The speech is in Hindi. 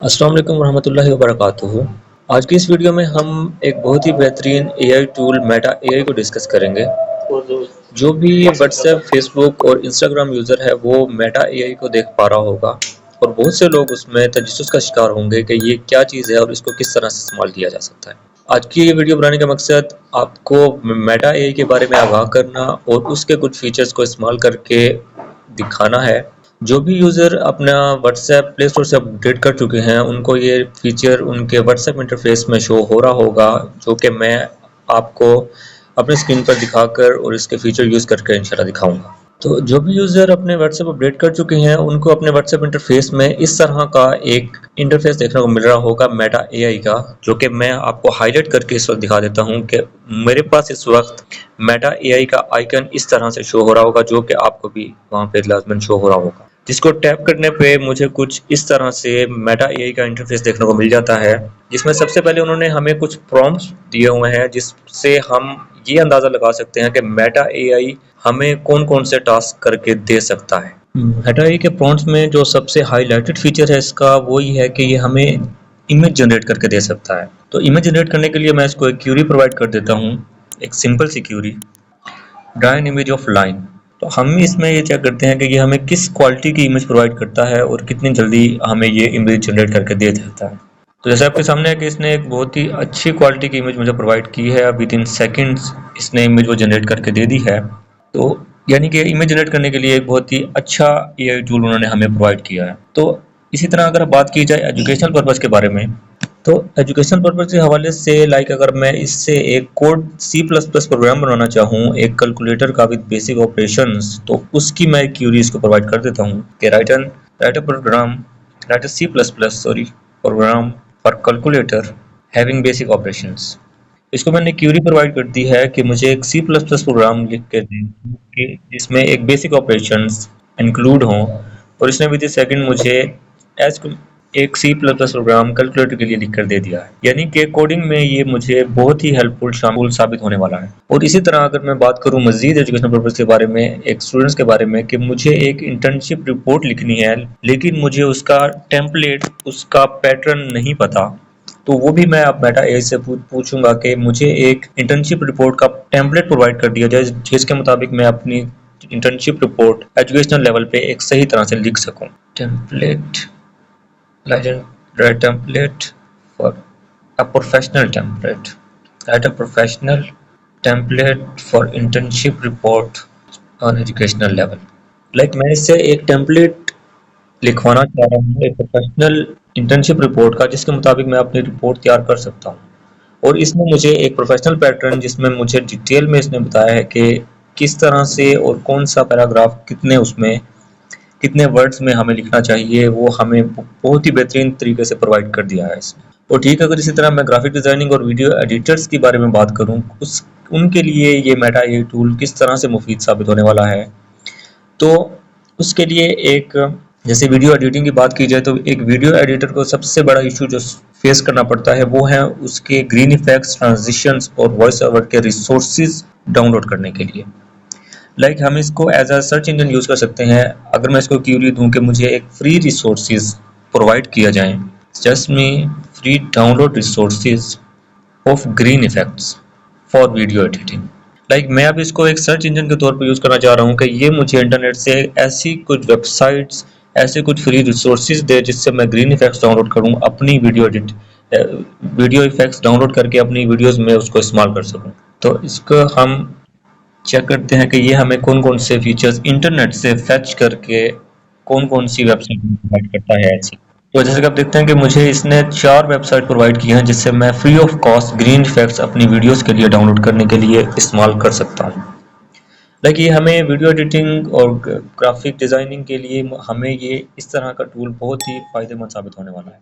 अस्सलाम वालेकुम रहमतुल्लाहि व बरकातुहू। आज की इस वीडियो में हम एक बहुत ही बेहतरीन एआई टूल मेटा एआई को डिस्कस करेंगे। जो भी व्हाट्सएप, फेसबुक और इंस्टाग्राम यूज़र है वो मेटा एआई को देख पा रहा होगा और बहुत से लोग उसमें तजस्सुस का शिकार होंगे कि ये क्या चीज़ है और इसको किस तरह से इस्तेमाल किया जा सकता है। आज की ये वीडियो बनाने का मकसद आपको मेटा एआई के बारे में आगाह करना और उसके कुछ फीचर्स को इस्तेमाल करके दिखाना है। जो भी यूज़र अपना व्हाट्सएप प्ले स्टोर से अपडेट कर चुके हैं उनको ये फीचर उनके व्हाट्सएप इंटरफेस में शो हो रहा होगा, जो कि मैं आपको अपने स्क्रीन पर दिखाकर और इसके फीचर यूज़ करके इंशाल्लाह दिखाऊंगा। तो जो भी यूज़र अपने व्हाट्सएप अपडेट कर चुके हैं उनको अपने व्हाट्सएप इंटरफेस में इस तरह का एक इंटरफेस देखने को मिल रहा होगा मेटा एआई का, जो कि मैं आपको हाईलाइट करके इस वक्त दिखा देता हूं कि मेरे पास इस वक्त मेटा एआई का आइकन इस तरह से शो हो रहा होगा, जो कि आपको भी वहां पे लाजमन शो हो रहा होगा। जिसको टैप करने पे मुझे कुछ इस तरह से मेटा एआई का इंटरफेस देखने को मिल जाता है, जिसमें सबसे पहले उन्होंने हमें कुछ प्रॉम्प्ट्स दिए हुए हैं जिससे हम ये अंदाज़ा लगा सकते हैं कि मेटा एआई हमें कौन-कौन से टास्क करके दे सकता है। मेटा एआई के प्रॉम्प्ट्स में जो सबसे हाईलाइटेड फीचर है इसका वो ये है कि ये हमें इमेज जनरेट करके दे सकता है। तो इमेज जनरेट करने के लिए मैं इसको एक क्यूरी प्रोवाइड कर देता हूँ, एक सिंपल सी query, draw an image of line. तो हम इसमें ये चेक करते हैं कि ये हमें किस क्वालिटी की इमेज प्रोवाइड करता है और कितनी जल्दी हमें ये इमेज जनरेट करके दे देता है। तो जैसे आपके सामने है कि इसने एक बहुत ही अच्छी क्वालिटी की इमेज मुझे प्रोवाइड की है। विद इन सेकेंड्स इसने इमेज वो जनरेट करके दे दी है। तो यानी कि इमेज जनरेट करने के लिए एक बहुत ही अच्छा एआई टूल उन्होंने हमें प्रोवाइड किया है। तो इसी तरह अगर बात की जाए एजुकेशनल पर्पज़ के बारे में, तो एजुकेशनल पर्पज़ के हवाले से अगर मैं इससे एक code C plus plus program बनाना चाहूँ एक कैलकुलेटर का विद बेसिक ऑपरेशंस, तो उसकी मैं क्यूरी इसको प्रोवाइड कर देता हूँ कि write a program, write a C plus plus program for calculator having basic operations. इसको मैंने क्यूरी प्रोवाइड कर दी है कि मुझे एक सी प्लस प्लस प्रोग्राम लिख के दें कि जिसमें एक बेसिक ऑपरेशंस इंक्लूड हों, और इसने विद इन सेकंड मुझे एज एक C plus plus program calculator के लिए लिख कर दे दिया है। यानी कि कोडिंग में ये मुझे बहुत ही हेल्पफुल शामिल साबित होने वाला है। और इसी तरह अगर मैं बात करूं मजीद एजुकेशनल पर्पज़ के बारे में, एक स्टूडेंट्स के बारे में, कि मुझे एक इंटर्नशिप रिपोर्ट लिखनी है लेकिन मुझे उसका टेम्पलेट, उसका पैटर्न नहीं पता, तो वो भी मैं अब मेटा एआई से पूछूंगा कि मुझे एक इंटर्नशिप रिपोर्ट का टेम्पलेट प्रोवाइड कर दिया जाए जिसके मुताबिक मैं अपनी इंटर्नशिप रिपोर्ट एजुकेशनल लेवल पे एक सही तरह से लिख सकूं। Template, write template for a professional template, write a professional template for internship report on educational level। मैं इससे एक टेम्पलेट लिखवाना चाह रहा हूँ एक प्रोफेशनल इंटर्नशिप रिपोर्ट का, जिसके मुताबिक मैं अपनी रिपोर्ट तैयार कर सकता हूँ। और इसमें मुझे एक प्रोफेशनल पैटर्न जिसमें मुझे डिटेल में इसने बताया है कि किस तरह से और कौन सा पैराग्राफ कितने उसमें कितने वर्ड्स में हमें लिखना चाहिए, वो हमें बहुत ही बेहतरीन तरीके से प्रोवाइड कर दिया है इसमें। और ठीक है, अगर इसी तरह मैं ग्राफिक डिज़ाइनिंग और वीडियो एडिटर्स के बारे में बात करूँ, उनके लिए ये मेटा एआई टूल किस तरह से मुफीद साबित होने वाला है, तो उसके लिए एक, जैसे वीडियो एडिटिंग की बात की जाए तो एक वीडियो एडिटर को सबसे बड़ा इशू जो फेस करना पड़ता है वो है उसके ग्रीन इफेक्ट्स, ट्रांजिशंस और वॉइस ओवर के रिसोर्सेज डाउनलोड करने के लिए। हम इसको as a search engine use कर सकते हैं। अगर मैं इसको क्यूरी दूं कि मुझे एक फ्री रिसोर्सेज प्रोवाइड किया जाए, just me free download resources of green effects for video editing. मैं अब इसको एक सर्च इंजन के तौर पर यूज़ करना चाह रहा हूँ कि ये मुझे इंटरनेट से ऐसी कुछ वेबसाइट्स, ऐसे कुछ फ्री रिसोर्सेज दे जिससे मैं ग्रीन इफेक्ट्स डाउनलोड करूँ, अपनी वीडियो इफेक्ट्स डाउनलोड करके अपनी वीडियोज़ में उसको इस्तेमाल कर सकूँ। तो इसको हम चेक करते हैं कि ये हमें कौन कौन से फीचर्स इंटरनेट से फैच करके कौन कौन सी वेबसाइट प्रोवाइड करता है ऐसी। तो जैसे कि आप देखते हैं कि मुझे इसने 4 वेबसाइट प्रोवाइड की हैं जिससे मैं free of cost green effects अपनी वीडियोस के लिए डाउनलोड करने के लिए इस्तेमाल कर सकता हूँ। ये हमें वीडियो एडिटिंग और ग्राफिक डिज़ाइनिंग के लिए हमें ये इस तरह का टूल बहुत ही फ़ायदेमंद साबित होने वाला है।